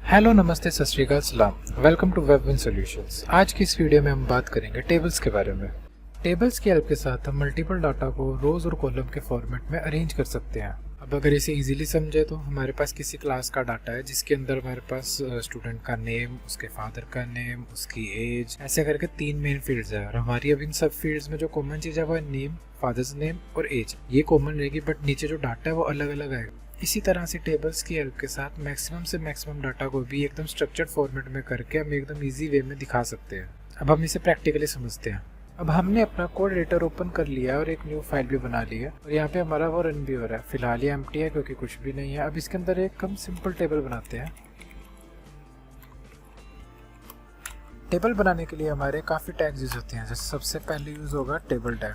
Hello, नमस्ते, सत श्री अकाल, सलाम। Welcome to Webwin solutions. आज की इस वीडियो में हम बात करेंगे टेबल्स के बारे में। टेबल्स की हेल्प के साथ हम मल्टीपल डाटा को रोज और कॉलम के फॉर्मेट में अरेंज कर सकते हैं। अब अगर इसे इजीली समझे तो हमारे पास किसी क्लास का डाटा है जिसके अंदर हमारे पास स्टूडेंट का नेम, उसके फादर का नेम, उसकी एज, ऐसे करके 3 मेन फील्ड्स है। और हमारी अब इन सब फील्ड्स में जो कॉमन चीज़ है वो है नेम, फादर्स नेम और एज। ये कॉमन रहेगी, बट नीचे जो डाटा है वो अलग अलग आएगा। इसी तरह से टेबल्स की हेल्प के साथ मैक्सिमम से मैक्सिमम डाटा को भी एकदम स्ट्रक्चर्ड फॉर्मेट में करके हम एकदम इजी वे में दिखा सकते हैं। अब हम इसे प्रैक्टिकली समझते हैं। अब हमने अपना कोड एडिटर ओपन कर लिया है और एक न्यू फाइल भी बना ली है और यहाँ पे हमारा वो रन भी हो रहा है। फिलहाल ये एम्प्टी है क्योंकि कुछ भी नहीं है। अब इसके अंदर एक हम सिंपल टेबल बनाते हैं। टेबल बनाने के लिए हमारे काफ़ी टैग्स यूज होते हैं। जैसे सबसे पहले यूज होगा टेबल टैग,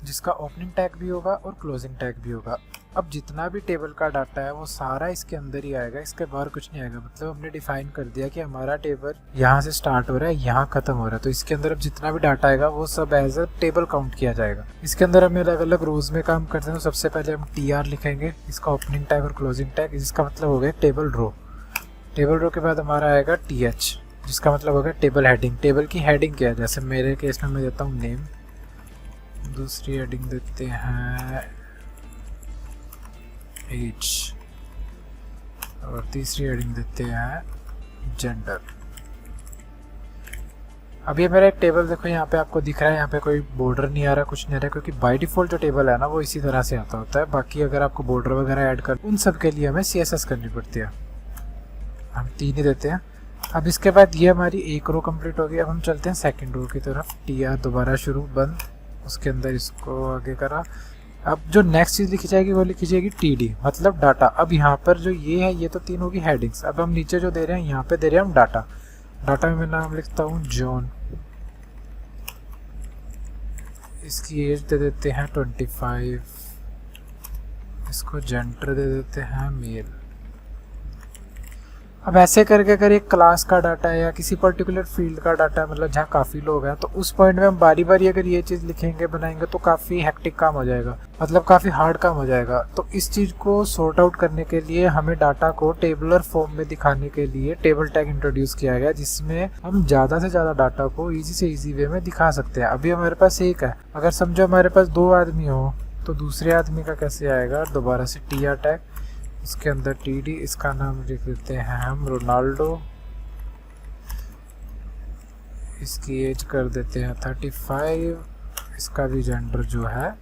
जिसका ओपनिंग टैग भी होगा और क्लोजिंग टैग भी होगा। अब जितना भी टेबल का डाटा है वो सारा इसके अंदर ही आएगा, इसके बाहर कुछ नहीं आएगा। मतलब हमने डिफाइन कर दिया कि हमारा टेबल यहाँ से स्टार्ट हो रहा है, यहाँ खत्म हो रहा है, तो इसके अंदर अब जितना भी डाटा आएगा वो सब एज अ टेबल काउंट किया जाएगा। इसके अंदर हम अलग अलग रोज में काम करते हैं। तो सबसे पहले हम TR लिखेंगे, इसका ओपनिंग टैग और क्लोजिंग टैग, जिसका मतलब हो गया टेबल रो। टेबल रो के बाद हमारा आएगा TH, जिसका मतलब हो गया टेबल हेडिंग। टेबल की हेडिंग क्या है, जैसे मेरे केस में मैं देता हूँ नेम, दूसरी हेडिंग देते हैं एज और तीसरी हेडिंग देते हैं जेंडर। अब ये मेरा एक टेबल देखो, यहाँ पे आपको दिख रहा है, यहाँ पे कोई बॉर्डर नहीं आ रहा, कुछ नहीं आ रहा, क्योंकि बाय डिफॉल्ट जो टेबल है ना वो इसी तरह से आता होता है। बाकी अगर आपको बॉर्डर वगैरह ऐड कर, उन सब के लिए हमें CSS करनी पड़ती है। हम 3 ही देते हैं। अब इसके बाद ये हमारी एक रो कंप्लीट होगी। अब हम चलते हैं सेकेंड रो की तरफ। TR दोबारा शुरू, बंद, उसके अंदर इसको आगे करा। अब जो नेक्स्ट चीज़ लिखी जाएगी वो लिखी जाएगी TD, मतलब डाटा। अब यहाँ पर जो ये है, ये तो 3 होगी हेडिंग्स। अब हम नीचे जो दे रहे हैं, यहाँ पे दे रहे हैं हम डाटा। डाटा में मैं नाम लिखता हूँ जॉन, इसकी एज दे देते हैं 25, इसको जेंडर दे देते हैं मेल। अब ऐसे करके अगर एक क्लास का डाटा है या किसी पर्टिकुलर फील्ड का डाटा है, मतलब जहाँ काफ़ी लोग हैं, तो उस पॉइंट में हम बारी बारी अगर ये चीज़ लिखेंगे, बनाएंगे, तो काफ़ी हेक्टिक काम हो जाएगा, मतलब काफ़ी हार्ड काम हो जाएगा। तो इस चीज़ को सॉर्ट आउट करने के लिए हमें डाटा को टेबलर फॉर्म में दिखाने के लिए टेबल टैग इंट्रोड्यूस किया गया, जिसमें हम ज़्यादा से ज़्यादा डाटा को ईजी से ईजी वे में दिखा सकते हैं। अभी हमारे पास एक है, अगर समझो हमारे पास 2 आदमी हो तो दूसरे आदमी का कैसे आएगा। दोबारा से TR टैग, इसके अंदर TD, इसका नाम लिख देते हैं हम रोनाल्डो, इसकी एज कर देते हैं 35, इसका भी जेंडर जो है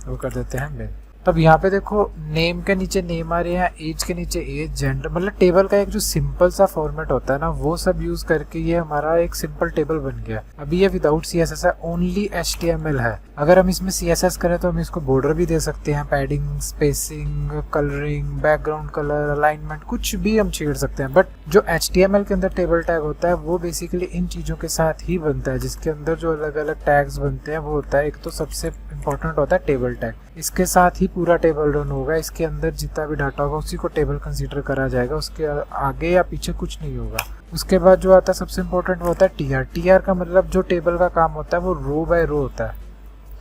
वो कर देते हैं मेल। तब यहाँ पे देखो, नेम के नीचे नेम आ रहे हैं, एज के नीचे एज, जेंडर, मतलब टेबल का एक जो सिंपल सा फॉर्मेट होता है ना, वो सब यूज करके ये हमारा एक सिंपल टेबल बन गया। अभी ये विदाउट CSS है, ओनली HTML है। अगर हम इसमें CSS करें तो हम इसको बॉर्डर भी दे सकते हैं, padding, spacing, colouring, background colour, alignment, कुछ भी हम छेड़ सकते हैं। बट जो HTML के अंदर टेबल टैग होता है वो बेसिकली इन चीज़ों के साथ ही बनता है, जिसके अंदर जो अलग अलग टैग्स बनते हैं वो होता है, एक तो सबसे इंपॉर्टेंट होता है टेबल टैग, इसके साथ ही पूरा टेबल रन होगा। इसके अंदर जितना भी डाटा होगा उसी को टेबल कंसीडर करा जाएगा, उसके आगे या पीछे कुछ नहीं होगा। उसके बाद जो आता है सबसे इंपॉर्टेंट वो होता है TR। TR का मतलब जो टेबल का काम होता है वो रो बाय रो होता है,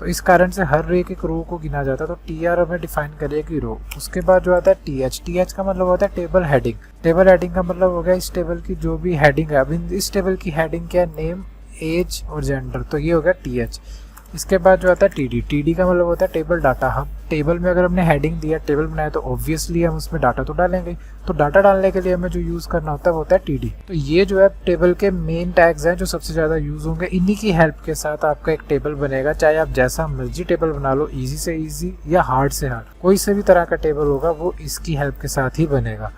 तो इस कारण से हर एक एक रो को गिना जाता है। तो TR हमें डिफाइन करेगी रो। उसके बाद जो आता है TH। TH का मतलब होता है टेबल हेडिंग। टेबल हेडिंग का मतलब हो गया इस टेबल की जो भी हेडिंग है। अब इस टेबल की हेडिंग क्या है, नेम, एज और जेंडर, तो ये हो गया TH। इसके बाद जो आता है TD। TD का मतलब होता है टेबल डाटा। हम टेबल में अगर हमने हेडिंग दिया, टेबल बनाया, तो ऑब्वियसली हम उसमें डाटा तो डालेंगे। तो डाटा डालने के लिए हमें जो यूज़ करना होता है वो होता है TD। तो ये जो है टेबल के मेन टैग्स हैं जो सबसे ज़्यादा यूज़ होंगे। इन्हीं की हेल्प के साथ आपका एक टेबल बनेगा, चाहे आप जैसा मर्जी टेबल बना लो, ईजी से ईजी या हार्ड से हार्ड, कोई से भी तरह का टेबल होगा वो इसकी हेल्प के साथ ही बनेगा।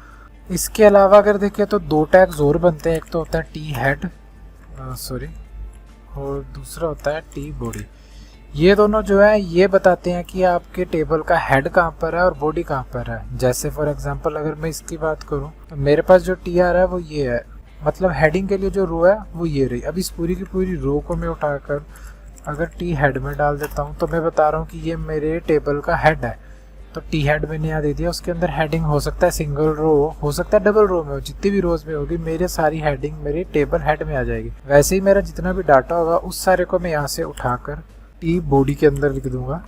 इसके अलावा अगर देखें तो 2 टैग्स और बनते हैं। एक तो होता है THead और दूसरा होता है TBody। ये दोनों जो है ये बताते हैं कि आपके टेबल का हेड कहाँ पर है और बॉडी कहाँ पर है। जैसे फॉर एग्जांपल अगर मैं इसकी बात करूँ तो मेरे पास जो TR है वो ये है, मतलब हेडिंग के लिए जो रो है वो ये रही। अब इस पूरी की पूरी रो को मैं उठाकर अगर T हेड में डाल देता हूँ तो मैं बता रहा हूँ कि ये मेरे टेबल का हेड है। तो T हेड मैंने यहाँ दे दिया। उसके अंदर हेडिंग हो सकता है सिंगल रो, हो सकता है डबल रो में हो, जितनी भी रोज में होगी मेरे सारी हेडिंग मेरे टेबल हेड में आ जाएगी। वैसे ही मेरा जितना भी डाटा होगा उस सारे को मैं यहाँ से उठाकर TBody के अंदर लिख दूंगा।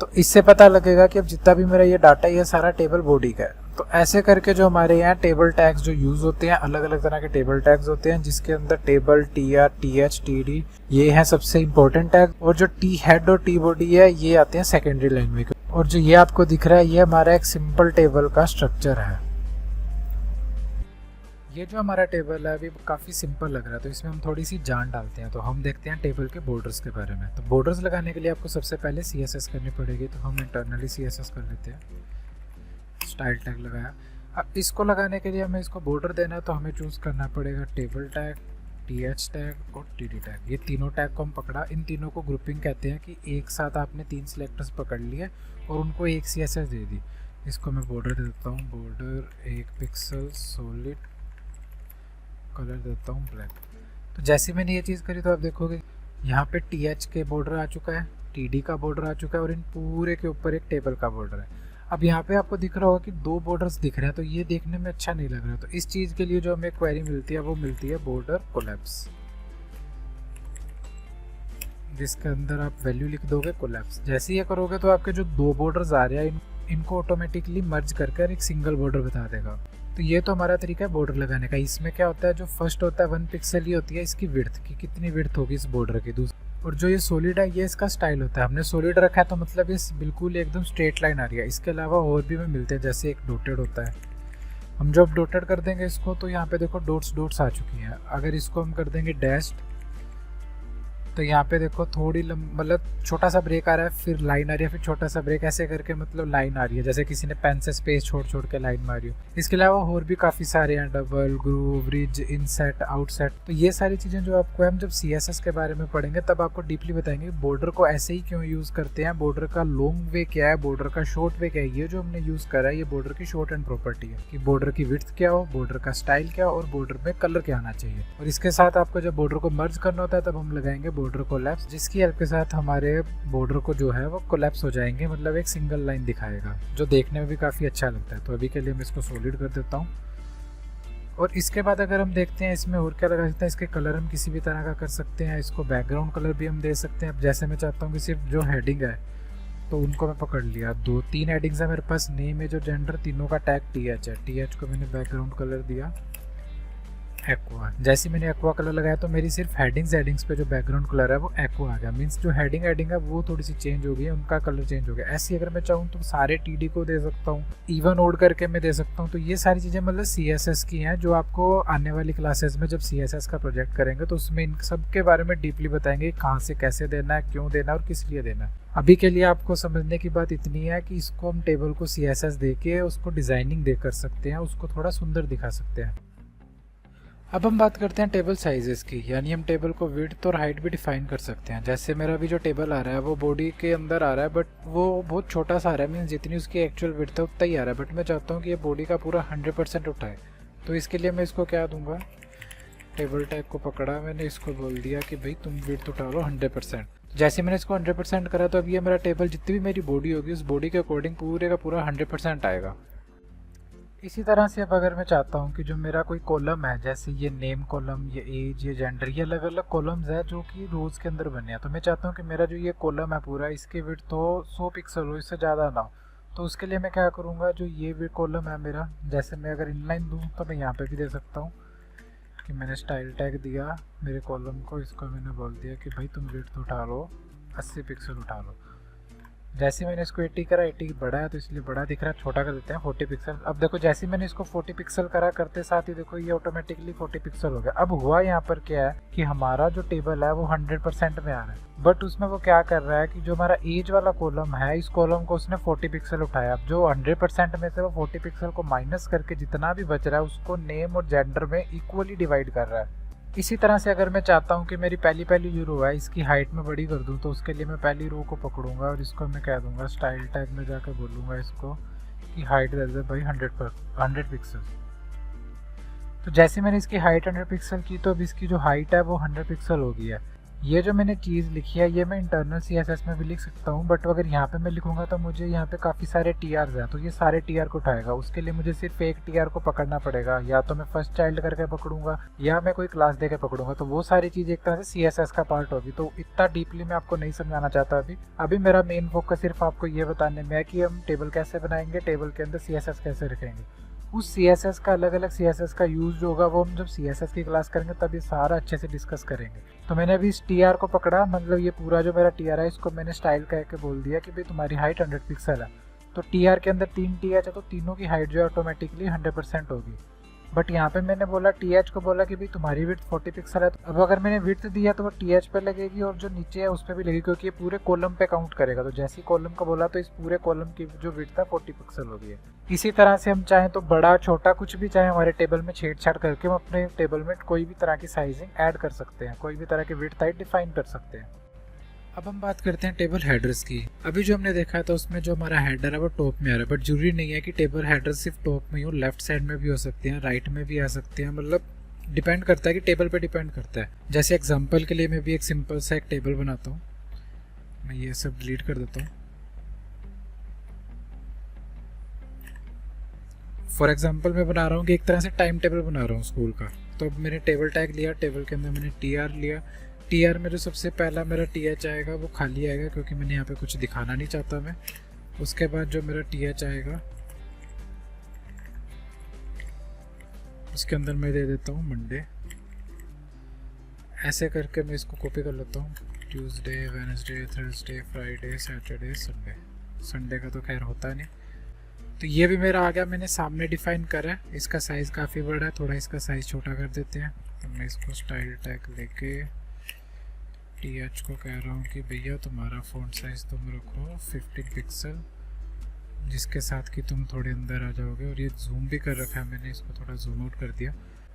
तो इससे पता लगेगा कि अब जितना भी मेरा ये डाटा है ये सारा टेबल बॉडी का है। तो ऐसे करके जो हमारे यहाँ टेबल टैग्स जो यूज़ होते हैं, अलग अलग तरह के टेबल टैग्स होते हैं, जिसके अंदर टेबल, TR, TH, TD ये हैं सबसे इंपॉर्टेंट टैग, और जो T हेड और T बॉडी है ये आते हैं सेकेंडरी लाइन में। और जो ये आपको दिख रहा है ये हमारा एक सिंपल टेबल का स्ट्रक्चर है। ये जो हमारा टेबल है अभी काफ़ी सिंपल लग रहा है, तो इसमें हम थोड़ी सी जान डालते हैं। तो हम देखते हैं टेबल के बॉर्डर्स के बारे में। तो बॉर्डर्स लगाने के लिए आपको सबसे पहले CSS करनी पड़ेगी, तो हम इंटरनली CSS कर लेते हैं। स्टाइल टैग लगाया। अब इसको लगाने के लिए हमें इसको बॉर्डर देना है, तो हमें चूज़ करना पड़ेगा टेबल टैग, TH टैग और TD टैग। ये तीनों टैग को हम पकड़ा, इन तीनों को ग्रुपिंग कहते हैं कि एक साथ आपने 3 सिलेक्टर्स पकड़ लिए और उनको एक CSS दे दी। इसको मैं बॉर्डर दे देता हूँ, बॉर्डर 1 पिक्सल सॉलिड, कलर देता हूँ ब्लैक। तो जैसे मैंने ये चीज़ करी तो आप देखोगे यहाँ पे TH के बॉर्डर आ चुका है, TD का बॉर्डर आ चुका है और इन पूरे के ऊपर एक टेबल का बॉर्डर है। अब यहाँ पे आपको दिख रहा होगा कि 2 बॉर्डर्स दिख रहे हैं, तो ये देखने में अच्छा नहीं लग रहा है। तो इस चीज़ के लिए जो हमें क्वेरी मिलती है वो मिलती है बॉर्डर कोलैप्स, जिसके अंदर आप वैल्यू लिख दोगे कोलैप्स। जैसे ये करोगे तो आपके जो 2 बॉर्डर्स आ रहे हैं इनको ऑटोमेटिकली मर्ज करके एक सिंगल बॉर्डर बता देगा। तो ये तो हमारा तरीका है बॉर्डर लगाने का। इसमें क्या होता है, जो फर्स्ट होता है 1 पिक्सल ही होती है इसकी विड्थ की, कितनी विड्थ होगी इस बॉर्डर की। और जो ये सॉलिड है ये इसका स्टाइल होता है। हमने सॉलिड रखा है तो मतलब ये बिल्कुल एकदम स्ट्रेट लाइन आ रही है। इसके अलावा और भी हमें मिलते हैं, जैसे एक डॉटेड होता है। हम जब डॉटेड कर देंगे इसको तो यहाँ पे देखो डॉट्स डॉट्स आ चुकी हैं। अगर इसको हम कर देंगे डैश्ड तो यहाँ पे देखो थोड़ी मतलब छोटा सा ब्रेक आ रहा है, फिर लाइन आ रही है, फिर छोटा सा ब्रेक, ऐसे करके मतलब लाइन आ रही है, जैसे किसी ने पेन से स्पेस छोड़ छोड़ के लाइन मारी हो। इसके अलावा और भी काफ़ी सारे हैं, double, groove, ridge, inset, outset. तो ये सारी चीज़ें जो आपको हम जब CSS के बारे में पढ़ेंगे तब आपको डीपली बताएंगे बॉर्डर को ऐसे ही क्यों यूज़ करते हैं, बॉर्डर का लॉन्ग वे क्या है, बॉर्डर का शॉर्ट वे क्या है। ये जो हमने यूज़ करा है ये बॉर्डर की शॉर्ट एंड प्रॉपर्टी है कि बॉर्डर की विड्थ क्या हो, बॉर्डर का स्टाइल क्या हो और बॉर्डर में कलर क्या आना चाहिए। और इसके साथ आपको जब बॉर्डर को मर्ज करना होता है तब हम लगाएंगे बॉर्डर कोलैप्स, जिसकी हेल्प के साथ हमारे बॉर्डर को जो है वो कोलैप्स हो जाएंगे, मतलब एक सिंगल लाइन दिखाएगा, जो देखने में भी काफ़ी अच्छा लगता है। तो अभी के लिए मैं इसको सॉलिड कर देता हूँ। और इसके बाद अगर हम देखते हैं इसमें और क्या लगा सकते हैं, इसके कलर हम किसी भी तरह का कर सकते हैं। इसको बैकग्राउंड कलर भी हम दे सकते हैं। अब जैसे मैं चाहता हूँ कि सिर्फ जो हेडिंग है तो उनको मैं पकड़ लिया, 2-3 हेडिंग्स है मेरे पास, नेम है जो जेंडर, तीनों का टैग TH है। TH को मैंने बैकग्राउंड कलर दिया एक्वा। जैसे मैंने एक्वा कलर लगाया तो मेरी सिर्फ हेडिंग्स पे जो बैकग्राउंड कलर है वो एक्वा आ गया। मीन्स जो हेडिंग है वो थोड़ी सी चेंज हो गई है, उनका कलर चेंज हो गया। ऐसे ही अगर मैं चाहूँ तो सारे TD को दे सकता हूँ, इवन ओड करके मैं दे सकता हूँ। तो ये सारी चीज़ें मतलब CSS की हैं, जो आपको आने वाली क्लासेस में जब CSS का प्रोजेक्ट करेंगे तो उसमें इन सब के बारे में डीपली बताएंगे, कहाँ से कैसे देना है, क्यों देना है और किस लिए देना है। अभी के लिए आपको समझने की बात इतनी है कि इसको हम टेबल को CSS दे के उसको डिज़ाइनिंग दे कर सकते हैं, उसको थोड़ा सुंदर दिखा सकते हैं। अब हम बात करते हैं टेबल साइजेस की, यानी हम टेबल को विड्थ और हाइट भी डिफाइन कर सकते हैं। जैसे मेरा भी जो टेबल आ रहा है वो बॉडी के अंदर आ रहा है, बट वो बहुत छोटा सा आ रहा है, मीन्स जितनी उसकी एक्चुअल विड्थ है उतना ही आ रहा है। बट मैं चाहता हूँ कि ये बॉडी का पूरा 100% उठाए। तो इसके लिए मैं इसको क्या दूंगा, टेबल टैग को पकड़ा मैंने, इसको बोल दिया कि भाई तुम विड्थ उठा लो 100%। जैसे मैंने इसको 100% करा तो अब ये मेरा टेबल जितनी भी मेरी बॉडी होगी उस बॉडी के अकॉर्डिंग पूरे का पूरा 100% आएगा। इसी तरह से अब अगर मैं चाहता हूँ कि जो मेरा कोई कॉलम है, जैसे ये नेम कॉलम, ये एज, ये जेंडर, ये अलग अलग कॉलम्स है जो कि रोज़ के अंदर बने हैं। तो मैं चाहता हूँ कि मेरा जो ये कॉलम है पूरा, इसकी विड्थ हो 100 पिक्सल हो, इससे ज़्यादा ना हो। तो उसके लिए मैं क्या करूँगा, जो ये कॉलम है मेरा, जैसे मैं अगर इनलाइन दूँ तो मैं यहाँ पर भी दे सकता हूँ कि मैंने स्टाइल टैग दिया मेरे कॉलम को, इसको मैंने बोल दिया कि भाई तुम विड्थ उठा लो 80 पिक्सल उठा लो। जैसे मैंने इसको 80 करा, 80 बड़ा है तो इसलिए बड़ा दिख रहा है, छोटा कर देते हैं 40 पिक्सल। अब देखो जैसे मैंने इसको 40 पिक्सल करा, करते साथ ही देखो ये ऑटोमेटिकली 40 पिक्सल हो गया। अब हुआ यहाँ पर क्या है कि हमारा जो टेबल है वो 100% में आ रहा है, बट उसमें वो क्या कर रहा है कि जो हमारा एज वाला कॉलम है, इस कॉलम को उसने 40 पिक्सल उठाया। अब जो 100% में से वो 40 पिक्सल को माइनस करके जितना भी बच रहा है उसको नेम और जेंडर में इक्वली डिवाइड कर रहा है। इसी तरह से अगर मैं चाहता हूँ कि मेरी पहली जो रो है इसकी हाइट में बड़ी कर दूँ, तो उसके लिए मैं पहली रो को पकड़ूंगा और इसको मैं कह दूंगा स्टाइल टैग में जाकर बोलूँगा इसको कि हाइट दे दे भाई 100 पिक्सल। तो जैसे मैंने इसकी हाइट 100 पिक्सल की तो अब इसकी जो हाइट है वो 100 पिक्सल हो गई है। ये जो मैंने चीज़ लिखी है ये मैं इंटरनल CSS में भी लिख सकता हूँ, बट अगर यहाँ पे मैं लिखूंगा तो मुझे यहाँ पे काफ़ी सारे TRs हैं, तो ये सारे TR को उठाएगा। उसके लिए मुझे सिर्फ एक TR को पकड़ना पड़ेगा, या तो मैं फर्स्ट चाइल्ड करके पकड़ूंगा या मैं कोई क्लास दे के पकड़ूंगा, तो वो सारी चीज़ एक तरह से CSS का पार्ट होगी। तो इतना डीपली मैं आपको नहीं समझाना चाहता अभी मेरा मेन फोकस सिर्फ आपको ये बताने में है कि हम टेबल कैसे बनाएंगे, टेबल के अंदर CSS कैसे रखेंगे। उस CSS का अलग अलग CSS का यूज जो होगा वो हम जब CSS की क्लास करेंगे तब ये सारा अच्छे से डिस्कस करेंगे। तो मैंने अभी इस TR को पकड़ा, मतलब ये पूरा जो मेरा TR है इसको मैंने स्टाइल कह के बोल दिया कि भाई तुम्हारी हाइट 100 पिक्सल है। तो TR के अंदर 3 TH है तो तीनों की हाइट जो है ऑटोमेटिकली 100% होगी। बट यहाँ पे मैंने बोला TH को बोला कि भाई तुम्हारी विड्थ 40 पिक्सल है, तो अब अगर मैंने विड्थ दिया तो वो TH पे लगेगी और जो नीचे है उस पर भी लगेगी, क्योंकि ये पूरे कॉलम पे काउंट करेगा। तो जैसे ही कॉलम को बोला तो इस पूरे कॉलम की जो विड्थ है 40 पिक्सल होगी। इसी तरह से हम चाहें तो बड़ा छोटा कुछ भी चाहे हमारे टेबल में छेड़छाड़ करके हम अपने टेबल में कोई भी तरह की साइजिंग ऐड कर सकते हैं, कोई भी तरह की विड्थ हाइट डिफाइन कर सकते हैं। अब हम बात करते हैं टेबल हेडर्स की। अभी जो हमने देखा था उसमें जो हमारा हेडर है वो टॉप में आ रहा है, बट जरूरी नहीं है कि टेबल हेडर सिर्फ टॉप में ही हो, लेफ्ट साइड में भी हो सकते हैं, राइट में भी आ सकते हैं, मतलब डिपेंड करता है कि टेबल पे डिपेंड करता है। जैसे एग्जांपल के लिए मैं भी एक सिंपल सा एक टेबल बनाता हूँ, मैं ये सब डिलीट कर देता हूँ। फॉर एग्जाम्पल मैं बना रहा हूँ कि एक तरह से टाइम टेबल बना रहा हूँ स्कूल का। तो अब मैंने टेबल टैग लिया, टेबल के अंदर मैंने TR लिया। TR में जो सबसे पहला मेरा TH आएगा वो खाली आएगा, क्योंकि मैंने यहाँ पे कुछ दिखाना नहीं चाहता मैं। उसके बाद जो मेरा TH आएगा उसके अंदर मैं दे देता हूँ मंडे। ऐसे करके मैं इसको कॉपी कर लेता हूँ, Tuesday, Wednesday, Thursday, Friday, Saturday, Sunday. Sunday का तो खैर होता नहीं। तो ये भी मेरा आ गया, मैंने सामने डिफाइन करा है। इसका साइज़ काफ़ी बड़ा है, थोड़ा इसका साइज़ छोटा कर देते हैं। तो मैं इसको स्टाइल टैग लेके TH को कह रहा हूँ कि भैया तुम्हारा फ़ॉन्ट साइज़ तुम रखो 15 पिक्सल, जिसके साथ कि तुम थोड़े अंदर आ जाओगे। और ये जूम भी कर रखा है मैंने, इसको थोड़ा जूम आउट कर दिया।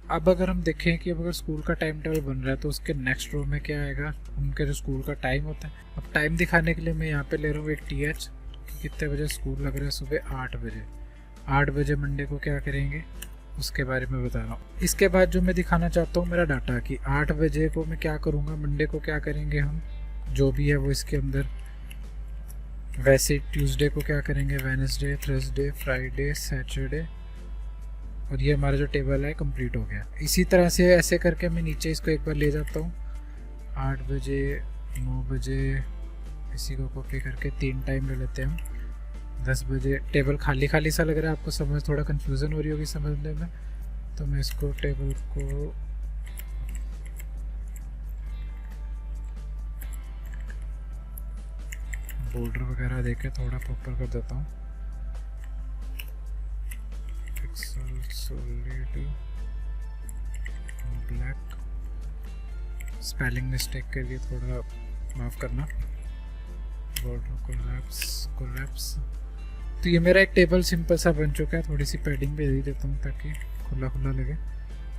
अब अगर हम देखें कि अब अगर स्कूल का टाइम टेबल बन रहा है तो उसके नेक्स्ट रो में क्या आएगा, उनके जो स्कूल का टाइम होता है। अब टाइम दिखाने के लिए मैं यहाँ पे ले रहा हूँ एक TH, कितने बजे स्कूल लग रहा है, सुबह 8 बजे। 8 बजे मंडे को क्या करेंगे उसके बारे में बता रहा हूँ। इसके बाद जो मैं दिखाना चाहता हूँ मेरा डाटा कि 8 बजे को मैं क्या करूँगा, मंडे को क्या करेंगे हम, जो भी है वो इसके अंदर। वैसे ट्यूसडे को क्या करेंगे, वेडनेसडे, थर्सडे, फ्राइडे, सैटरडे। और ये हमारा जो टेबल है कंप्लीट हो गया। इसी तरह से ऐसे करके मैं नीचे इसको एक बार ले जाता हूँ, 8 बजे, 9 बजे, इसी को कॉपी करके 3 टाइम ले लेते हैं हम। 10 बजे टेबल खाली खाली सा लग रहा है आपको, समझ थोड़ा कन्फ्यूज़न हो रही होगी समझने में। तो मैं इसको टेबल को बॉर्डर वगैरह देके थोड़ा प्रॉपर कर देता हूँ। Pixel solid black. Spelling mistake के लिए थोड़ा माफ़ करना। Border collapse. तो ये मेरा एक टेबल सिंपल सा बन चुका है। थोड़ी सी पैडिंग भी दे देता हूँ ताकि खुला खुला लगे।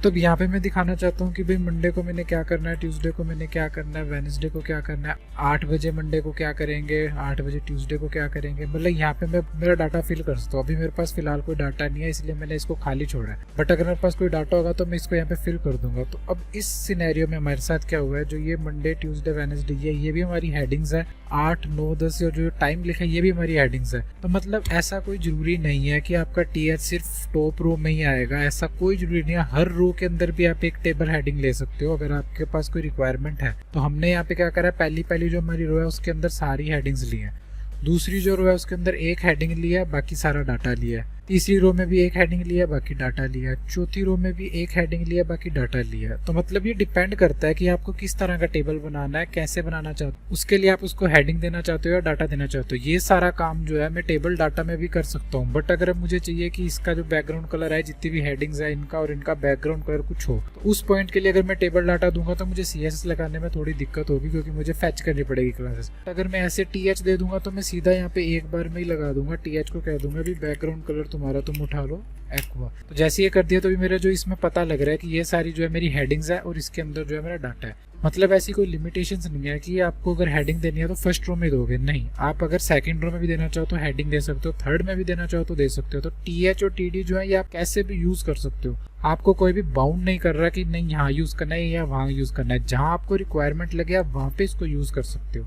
तो अब यहाँ पे मैं दिखाना चाहता हूँ कि भाई मंडे को मैंने क्या करना है, ट्यूसडे को मैंने क्या करना है, वेडनेसडे को क्या करना है, 8 बजे मंडे को क्या करेंगे, 8 बजे ट्यूसडे को क्या करेंगे। मतलब यहाँ पे मैं मेरा डाटा फिल कर सकता हूँ। अभी मेरे पास फिलहाल कोई डाटा नहीं है इसलिए मैंने इसको खाली छोड़ा है, बट अगर मेरे पास कोई डाटा होगा तो मैं इसको यहाँ पे फिल कर दूंगा। तो अब इस सिनेरियो में हमारे साथ क्या हुआ है, जो ये मंडे, ट्यूसडे, वेडनेसडे ये भी हमारी हेडिंग्स है। 8, 9, 10 और जो टाइम लिखा है ये भी हमारी हेडिंग्स है। तो मतलब ऐसा कोई ज़रूरी नहीं है कि आपका TH सिर्फ टॉप रो में ही आएगा, ऐसा कोई ज़रूरी नहीं है। हर रो के अंदर भी आप एक टेबल हेडिंग ले सकते हो अगर आपके पास कोई रिक्वायरमेंट है। तो हमने यहाँ पे क्या करा है, पहली जो हमारी रो है उसके अंदर सारी हेडिंग्स ली हैं। दूसरी जो रो है उसके अंदर एक हेडिंग लिया है, बाकी सारा डाटा लिया है। तीसरी रो में भी एक हेडिंग लिया, बाकी डाटा लिया। चौथी रो में भी एक हेडिंग लिया, बाकी डाटा लिया। तो मतलब ये डिपेंड करता है कि आपको किस तरह का टेबल बनाना है, कैसे बनाना चाहते हो। उसके लिए आप उसको हेडिंग देना चाहते हो या डाटा देना चाहते हो। ये सारा काम जो है मैं टेबल डाटा में भी कर सकता हूँ। बट अगर मुझे चाहिए कि इसका जो बैकग्राउंड कलर है, जितनी भी हेडिंग्स है इनका और इनका बैकग्राउंड कलर कुछ हो, तो उस पॉइंट के लिए अगर मैं टेबल डाटा दूंगा तो मुझे CSS लगाने में थोड़ी दिक्कत होगी, क्योंकि मुझे फैच करनी पड़ेगी क्लासेस। अगर मैं ऐसे TH दे दूंगा तो मैं सीधा यहाँ पे एक बार में ही लगा दूंगा। TH को कह दूंगा भी बैकग्राउंड कलर तुम्हारा तुम उठा लो एक्वा। तो जैसे ये कर दिया तो भी मेरा जो इसमें पता लग रहा है कि ये सारी जो है मेरी हेडिंग्स है और इसके अंदर जो है मेरा डाटा है। मतलब ऐसी कोई लिमिटेशंस नहीं है कि आपको अगर हेडिंग देनी है तो फर्स्ट रो में दोगे, नहीं, आप अगर सेकंड रो में भी देना चाहो तो हेडिंग दे सकते हो, थर्ड में भी देना चाहो तो दे सकते हो। तो TH और TD जो है ये आप कैसे भी यूज़ कर सकते हो, आपको कोई भी बाउंड नहीं कर रहा कि नहीं यहाँ यूज़ करना है या वहाँ यूज़ करना है, जहाँ आपको रिक्वायरमेंट लगे आप वहाँ पे इसको यूज़ कर सकते हो।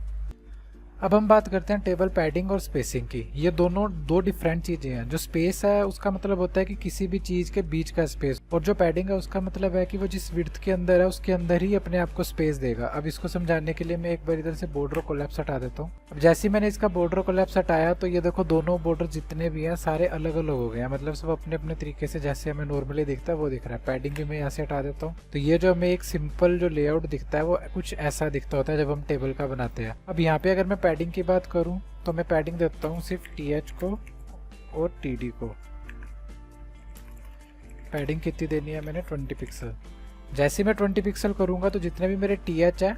अब हम बात करते हैं टेबल पैडिंग और स्पेसिंग की। ये दोनों दो डिफरेंट चीज़ें हैं। जो स्पेस है उसका मतलब होता है कि किसी भी चीज़ के बीच का स्पेस, और जो पैडिंग है उसका मतलब है कि वो जिस विड्थ के अंदर है उसके अंदर ही अपने आप को स्पेस देगा। अब इसको समझाने के लिए मैं एक बार इधर से बॉर्डर कोलैप्स हटा देता हूँ। अब जैसे ही मैंने इसका बॉर्डर कोलैप्स हटाया तो ये देखो दोनों बॉर्डर जितने भी हैं सारे अलग अलग हो गए हैं, मतलब सब अपने अपने तरीके से जैसे हमें नॉर्मली दिखता है वो दिख रहा है। पैडिंग भी मैं यहाँ से हटा देता हूँ। तो ये जो हमें एक सिंपल जो लेआउट दिखता है वो कुछ ऐसा दिखता होता है जब हम टेबल का बनाते हैं। अब यहाँ पे अगर मैं पैडिंग की बात करूँ तो मैं पैडिंग देता हूँ सिर्फ TH को और TD को। पैडिंग कितनी देनी है मैंने 20 पिक्सल। जैसे मैं 20 पिक्सल करूँगा तो जितने भी मेरे TH है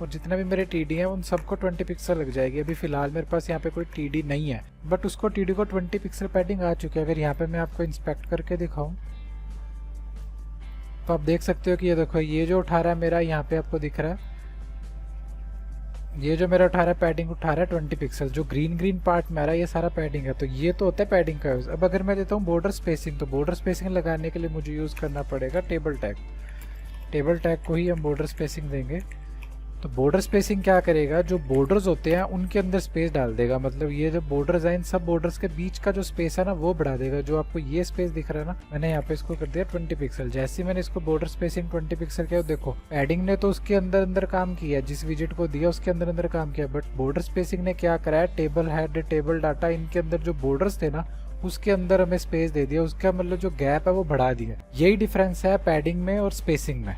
और जितने भी मेरे TD हैं उन सबको 20 पिक्सल लग जाएगी। अभी फिलहाल मेरे पास यहाँ पे कोई TD नहीं है, बट उसको TD को 20 पिक्सल पैडिंग आ चुकी है। अगर यहाँ पे मैं आपको इंस्पेक्ट करके दिखाऊँ तो आप देख सकते हो कि ये देखो ये जो उठा रहा है मेरा, यहाँ पे आपको दिख रहा है ये जो मेरा उठा रहा है पैडिंग उठा रहा है 20 पिक्सल। जो ग्रीन पार्ट मेरा ये सारा पैडिंग है। तो ये तो होता है पैडिंग का यूज़। अब अगर मैं देता हूँ बॉर्डर स्पेसिंग, तो बॉर्डर स्पेसिंग लगाने के लिए मुझे यूज़ करना पड़ेगा टेबल टैग। टेबल टैग को ही हम बॉर्डर स्पेसिंग देंगे। तो बॉर्डर स्पेसिंग क्या करेगा, जो बॉर्डर्स होते हैं उनके अंदर स्पेस डाल देगा। मतलब ये जो बॉर्डर्स हैं इन सब बॉर्डर्स के बीच का जो स्पेस है ना वो बढ़ा देगा। जो आपको ये स्पेस दिख रहा है ना, मैंने यहाँ पे इसको कर दिया 20 पिक्सल। जैसे मैंने इसको बॉर्डर स्पेसिंग 20 पिक्सल किया, देखो पैडिंग ने तो उसके अंदर अंदर काम किया, जिस विजिट को दिया उसके अंदर अंदर काम किया, बट बॉर्डर स्पेसिंग ने क्या करा है, टेबल हेड टेबल डाटा इनके अंदर जो बॉर्डर्स थे ना उसके अंदर हमें स्पेस दे दिया। उसका मतलब जो गैप है वो बढ़ा दिया। यही डिफरेंस है पैडिंग में और स्पेसिंग में।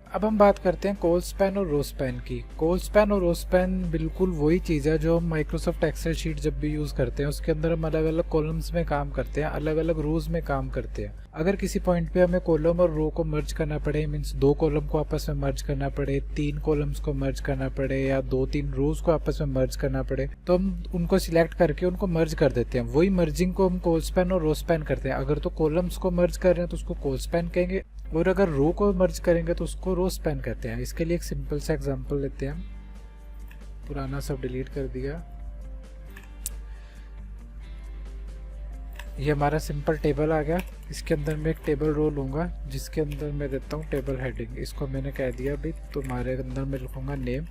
अब हम बात करते हैं कोल स्पैन और रो स्पैन की। कोल स्पैन और रो स्पैन बिल्कुल वही चीज़ है जो हम माइक्रोसॉफ्ट एक्सेल शीट जब भी यूज़ करते हैं उसके अंदर हम अलग अलग कॉलम्स में काम करते हैं, अलग अलग रोज में काम करते हैं। अगर किसी पॉइंट पे हमें कॉलम और रो को मर्ज करना पड़े, मीन्स 2 कॉलम को आपस में मर्ज करना पड़े, 3 कॉलम्स को मर्ज करना पड़े या 2-3 रोज को आपस में मर्ज करना पड़े, तो हम उनको सिलेक्ट करके उनको मर्ज कर देते हैं। वही मर्जिंग को हम कोल स्पैन और रो स्पैन करते हैं। अगर तो कॉलम्स को मर्ज कर रहे हैं तो उसको कोल स्पैन कहेंगे, और अगर रो को मर्ज करेंगे तो उसको रो स्पैन कहते हैं। इसके लिए एक सिंपल सा एग्जांपल लेते हैं। पुराना सब डिलीट कर दिया। ये हमारा सिंपल टेबल आ गया। इसके अंदर मैं एक टेबल रो लूँगा जिसके अंदर मैं देता हूँ टेबल हेडिंग। इसको मैंने कह दिया भाई तुम्हारे अंदर मैं लिखूँगा नेम,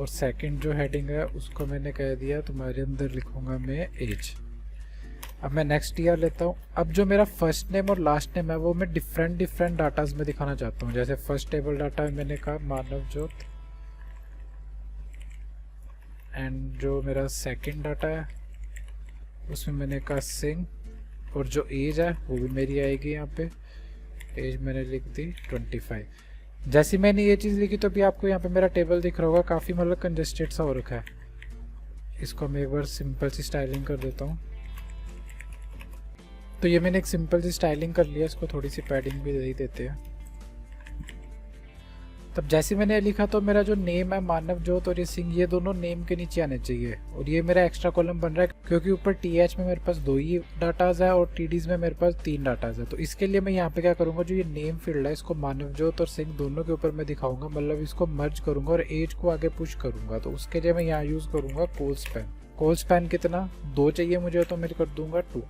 और सेकंड जो हेडिंग है उसको मैंने कह दिया तुम्हारे अंदर लिखूँगा मैं एज। अब मैं नेक्स्ट ईयर लेता हूँ। अब जो मेरा फर्स्ट नेम और लास्ट नेम है वो मैं डिफरेंट डाटाज में दिखाना चाहता हूँ। जैसे फर्स्ट टेबल डाटा में मैंने कहा मानवजोत, एंड जो मेरा सेकंड डाटा है उसमें मैंने कहा सिंह, और जो एज है वो भी मेरी आएगी यहाँ पे। एज मैंने लिख दी 25। जैसे मैंने ये चीज़ लिखी तो भी आपको यहाँ पे मेरा टेबल दिख रहा होगा, काफ़ी मतलब कंजस्टेड सा हो रखा है। इसको मैं एक बार सिंपल सी स्टाइलिंग कर देता हूँ। तो ये मैंने एक सिंपल सी स्टाइलिंग कर लिया, इसको थोड़ी सी पैडिंग भी दे ही देते हैं। तब जैसे मैंने लिखा तो मेरा जो नेम है मानवजोत और ये सिंह, ये दोनों नेम के नीचे आने चाहिए, और ये मेरा एक्स्ट्रा कॉलम बन रहा है क्योंकि ऊपर TH में मेरे पास 2 ही डाटाज है और TDs में मेरे पास 3 डाटाज है। तो इसके लिए मैं यहाँ पे क्या करूँगा, जो ये नेम फील्ड है इसको मानवजोत और सिंह दोनों के ऊपर मैं दिखाऊंगा, मतलब इसको मर्ज करूँगा और एज को आगे पुश करूँगा। तो उसके लिए मैं यहाँ यूज़ करूँगा कोल स्पैन। कोल स्पैन कितना 2 चाहिए मुझे, तो मैं कर दूंगा 2।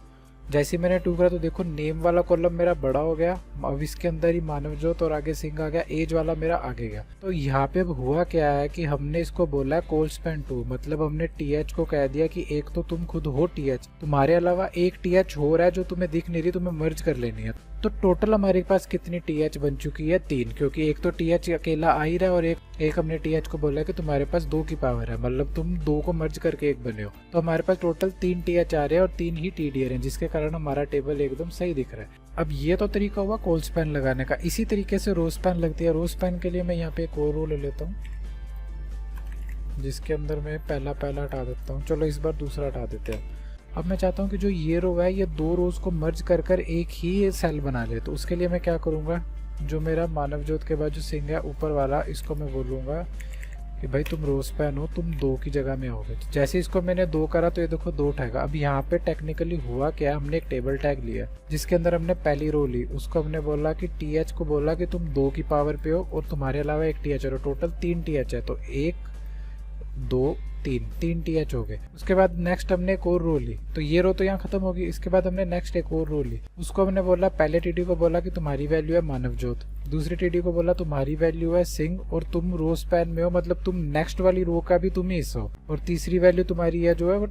जैसे मैंने 2 करा तो देखो नेम वाला कॉलम मेरा बड़ा हो गया, अब इसके अंदर ही मानवजोत और आगे सिंह आ गया, एज वाला मेरा आगे गया। तो यहाँ पे अब हुआ क्या है कि हमने इसको बोला है कोल स्पैन 2, मतलब हमने TH को कह दिया कि एक तो तुम खुद हो TH, तुम्हारे अलावा एक TH हो रहा है जो तुम्हें दिख नहीं रही, तुम्हें मर्ज कर लेनी है। तो टोटल हमारे पास कितनी TH बन चुकी है 3, क्योंकि एक तो TH अकेला आ ही रहा है और एक हमने TH को बोला कि तुम्हारे पास 2 की पावर है, मतलब तुम 2 को मर्ज करके 1 बने हो। तो हमारे पास टोटल 3 TH आ रहे हैं और 3 ही TD आ रहे हैं, जिसके कारण हमारा टेबल एकदम सही दिख रहा है। अब ये तो तरीका हुआ कोल स्पैन लगाने का। इसी तरीके से रो स्पैन लगती है। रो स्पैन के लिए मैं यहाँ पे एक और रो ले लेता हूँ जिसके अंदर मैं पहला हटा देता हूँ। चलो इस बार दूसरा हटा देते हैं। अब मैं चाहता हूँ कि जो ये रो है ये 2 रोज को मर्ज कर एक ही सेल बना ले। तो उसके लिए मैं क्या करूँगा, जो मेरा मानवजोत के बाद जो सिंह है ऊपर वाला, इसको मैं बोलूँगा कि भाई तुम रो स्पैन हो, तुम 2 की जगह में होगे। तो जैसे इसको मैंने 2 करा तो ये देखो 2 उठाएगा। अब यहाँ पे टेक्निकली हुआ क्या, हमने एक टेबल टैग लिया जिसके अंदर हमने पहली रो ली, उसको हमने बोला कि TH को बोला कि तुम 2 की पावर पे हो और तुम्हारे अलावा एक TH है, टोटल 3 TH है। तो 1 2 3 TH हो गए। उसके बाद नेक्स्ट हमने एक और रो ली, तो ये रो तो यहाँ खत्म होगी। इसके बाद हमने नेक्स्ट एक और रो ली, उसको हमने बोला, पहले TD को बोला कि तुम्हारी वैल्यू है मानवजोत, दूसरी TD को बोला तुम्हारी वैल्यू है सिंह और तुम रो स्पैन में हो, मतलब तुम नेक्स्ट वाली रो का भी तुम ही हिस्सा हो, और तीसरी वैल्यू तुम्हारी है जो है वो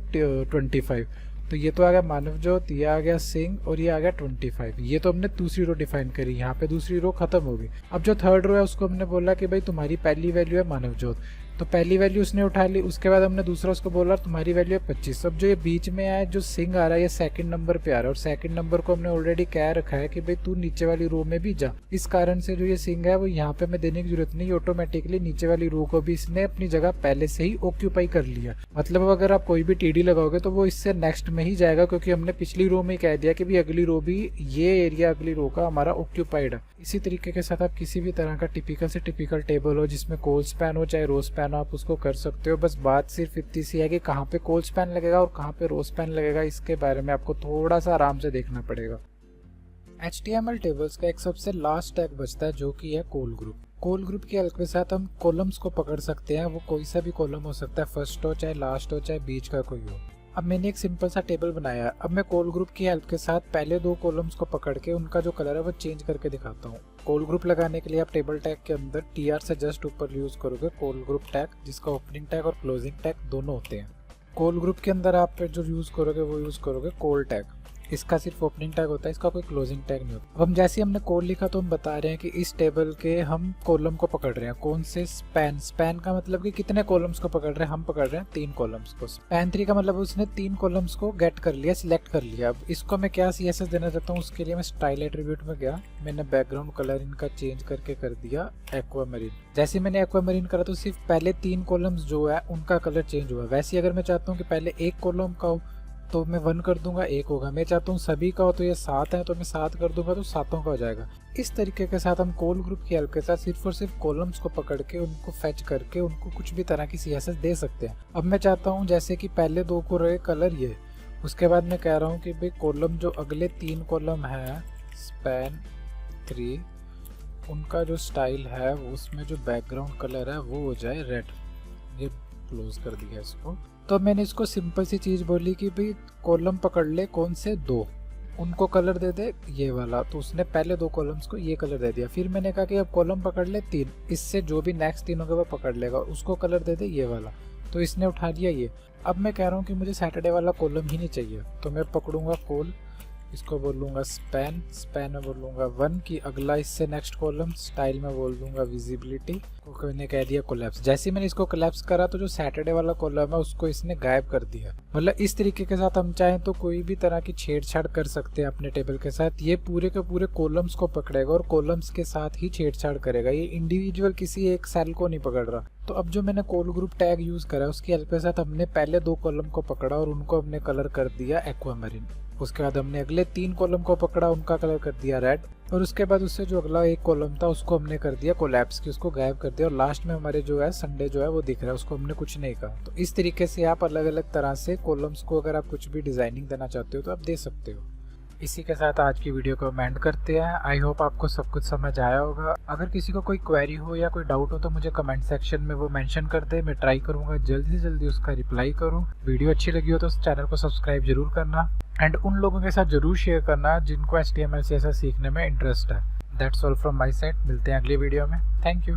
25। तो ये तो आ गया मानवजोत, ये आ गया सिंह और ये आ गया 25। ये तो हमने दूसरी रो डिफाइन करी, यहाँ पे दूसरी रो खत्म हो गई। अब जो थर्ड रो है उसको हमने बोला कि भाई तुम्हारी पहली वैल्यू है मानवजोत, तो पहली वैल्यू उसने उठा ली। उसके बाद हमने दूसरा उसको बोला तुम्हारी वैल्यू है 25। अब जो ये बीच में आया जो सिंह आ रहा है ये सेकंड नंबर पे आ रहा है, और सेकंड नंबर को हमने ऑलरेडी कह रखा है कि भाई तू नीचे वाली रो में भी जा। इस कारण से जो ये सिंह है वो यहाँ पे हमें देने की जरूरत नहीं, ऑटोमेटिकली नीचे वाली रो को भी इसने अपनी जगह पहले से ही ऑक्यूपाई कर लिया। मतलब अगर आप कोई भी TD लगाओगे तो वो इससे नेक्स्ट में ही जाएगा, क्योंकि हमने पिछली रो में कह दिया कि भाई अगली रो भी, ये एरिया अगली रो का हमारा ऑक्यूपाइड है। इसी तरीके के साथ आप किसी भी तरह का टिपिकल से टिपिकल टेबल हो जिसमें कोल स्पैन हो चाहे रो स्पैन हो, आप उसको कर सकते हो। बस बात सिर्फ इतनी सी है कि कहाँ पे कोल स्पैन लगेगा और कहाँ पे रो स्पैन लगेगा, इसके बारे में आपको थोड़ा सा आराम से देखना पड़ेगा। HTML टेबल्स का एक सबसे लास्ट टैग बचता है जो कि है कोल ग्रुप। कोल ग्रुप की हेल्प के साथ हम कॉलम्स को पकड़ सकते हैं, वो कोई सा भी कॉलम हो सकता है, फर्स्ट हो चाहे लास्ट हो चाहे बीच का कोई हो। अब मैंने एक सिंपल सा टेबल बनाया है। अब मैं कोल ग्रुप की हेल्प के साथ पहले 2 कॉलम्स को पकड़ के उनका जो कलर है वो चेंज करके दिखाता हूँ। कोल ग्रुप लगाने के लिए आप टेबल टैग के अंदर TR से जस्ट ऊपर यूज करोगे कोल ग्रुप टैग, जिसका ओपनिंग टैग और क्लोजिंग टैग दोनों होते हैं। कोल ग्रुप के अंदर आप जो यूज करोगे वो यूज करोगे कोल टैग, इसका सिर्फ ओपनिंग टैग होता है, इसका कोई क्लोजिंग टैग नहीं होता। अब हम जैसे हमने कोल लिखा तो हम बता रहे हैं कि इस टेबल के हम कॉलम को पकड़ रहे हैं, कौन से स्पैन। स्पैन का मतलब कि कितने कॉलम्स को पकड़ रहे हैं, हम पकड़ रहे हैं 3 कॉलम्स को। स्पैन 3 का मतलब उसने 3 कॉलम्स को गेट कर लिया, सिलेक्ट कर लिया। अब इसको मैं क्या CSS देना चाहता हूँ, उसके लिए मैं स्टाइल एट्रीब्यूट में गया, मैंने बैकग्राउंड कलर इनका चेंज करके कर दिया एक्वामरीन। जैसे मैंने एक्वामरीन करा तो सिर्फ पहले 3 कॉलम्स जो है उनका कलर चेंज हुआ। वैसे अगर मैं चाहता हूँ कि पहले एक कॉलम का हो तो मैं 1 कर दूंगा, 1 होगा। मैं चाहता हूँ सभी का हो तो ये 7 है तो मैं 7 कर दूंगा तो 7 का हो जाएगा। इस तरीके के साथ हम कोल ग्रुप की हेल्प के साथ सिर्फ और सिर्फ कॉलम्स को पकड़ के उनको फेच करके उनको कुछ भी तरह की CSS दे सकते हैं। अब मैं चाहता हूँ जैसे कि पहले 2 को रहे कलर ये, उसके बाद मैं कह रहा हूँ कि भाई कॉलम जो अगले 3 कॉलम है स्पैन 3, उनका जो स्टाइल है उसमें जो बैकग्राउंड कलर है वो हो जाए रेड। ये क्लोज कर दिया इसको। तो मैंने इसको सिंपल सी चीज़ बोली कि भाई कॉलम पकड़ ले कौन से 2, उनको कलर दे दे ये वाला। तो उसने पहले 2 कॉलम्स को ये कलर दे दिया। फिर मैंने कहा कि अब कॉलम पकड़ ले 3, इससे जो भी नेक्स्ट 3 होगा वो पकड़ लेगा, उसको कलर दे दे ये वाला। तो इसने उठा लिया ये। अब मैं कह रहा हूँ कि मुझे सैटरडे वाला कॉलम ही नहीं चाहिए, तो मैं पकड़ूंगा कोल, इसको बोलूँगा स्पैन, स्पैन में बोलूँगा 1 की अगला इससे नेक्स्ट कॉलम, स्टाइल में बोल दूंगा विजिबिलिटी को मैंने कह दिया कोलैप्स। जैसे ही मैंने इसको कोलैप्स करा तो जो सैटरडे वाला कॉलम है उसको इसने गायब कर दिया। मतलब इस तरीके के साथ हम चाहें तो कोई भी तरह की छेड़छाड़ कर सकते हैं अपने टेबल के साथ। ये पूरे के पूरे कॉलम्स को पकड़ेगा और कॉलम्स के साथ ही छेड़छाड़ करेगा, ये इंडिविजुअल किसी एक सेल को नहीं पकड़ रहा। तो अब जो मैंने कोल ग्रुप टैग यूज करा उसकी हेल्प के साथ हमने पहले 2 कॉलम को पकड़ा और उनको हमने कलर कर दिया एक्वामरीन। उसके बाद हमने अगले 3 कॉलम को पकड़ा, उनका कलर कर दिया रेड, और उसके बाद उससे जो अगला एक कॉलम था उसको हमने कर दिया कोलैप्स की, उसको गायब कर दिया। और लास्ट में हमारे जो है संडे जो है वो दिख रहा है, उसको हमने कुछ नहीं कहा। तो इस तरीके से आप अलग अलग तरह से कॉलम्स को अगर आप कुछ भी डिजाइनिंग देना चाहते हो तो आप दे सकते हो। इसी के साथ आज की वीडियो को एंड करते हैं। आई होप आपको सब कुछ समझ आया होगा। अगर किसी को कोई क्वेरी हो या कोई डाउट हो तो मुझे कमेंट सेक्शन में वो मेंशन कर दे, मैं ट्राई करूंगा जल्दी से जल्दी उसका रिप्लाई करूं। वीडियो अच्छी लगी हो तो चैनल को सब्सक्राइब जरूर करना एंड उन लोगों के साथ जरूर शेयर करना जिनको HTML CSS सीखने में इंटरेस्ट है। That's all from my side. मिलते हैं अगली वीडियो में। Thank you.